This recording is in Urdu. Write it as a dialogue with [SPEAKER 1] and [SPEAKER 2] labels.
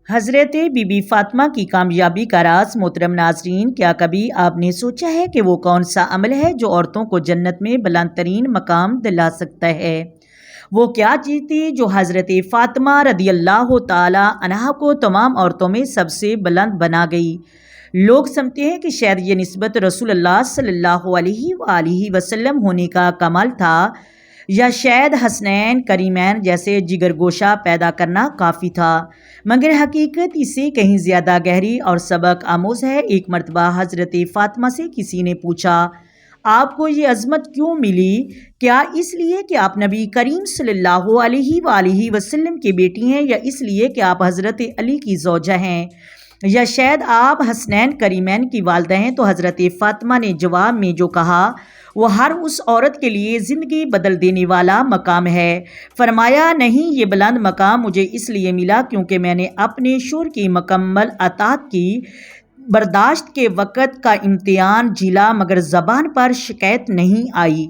[SPEAKER 1] حضرت بی بی فاطمہ کی کامیابی کا راز۔ محترم ناظرین، کیا کبھی آپ نے سوچا ہے کہ وہ کون سا عمل ہے جو عورتوں کو جنت میں بلند ترین مقام دلا سکتا ہے؟ وہ کیا چیز تھی جو حضرت فاطمہ رضی اللہ تعالی عنہا کو تمام عورتوں میں سب سے بلند بنا گئی؟ لوگ سمجھتے ہیں کہ شاید یہ نسبت رسول اللہ صلی اللہ علیہ وآلہ وسلم ہونے کا کمال تھا، یا شاید حسنین کریمین جیسے جگر گوشہ پیدا کرنا کافی تھا، مگر حقیقت اس سے کہیں زیادہ گہری اور سبق آموز ہے۔ ایک مرتبہ حضرت فاطمہ سے کسی نے پوچھا، آپ کو یہ عظمت کیوں ملی؟ کیا اس لیے کہ آپ نبی کریم صلی اللہ علیہ وآلہ وسلم کی بیٹی ہیں، یا اس لیے کہ آپ حضرت علی کی زوجہ ہیں، یا شاید آپ حسنین کریمین کی والدہ ہیں؟ تو حضرت فاطمہ نے جواب میں جو کہا وہ ہر اس عورت کے لیے زندگی بدل دینے والا مقام ہے۔ فرمایا، نہیں، یہ بلند مقام مجھے اس لیے ملا کیونکہ میں نے اپنے شوہر کی مکمل اطاعت کی، برداشت کے وقت کا امتحان جھیلا، مگر زبان پر شکایت نہیں آئی۔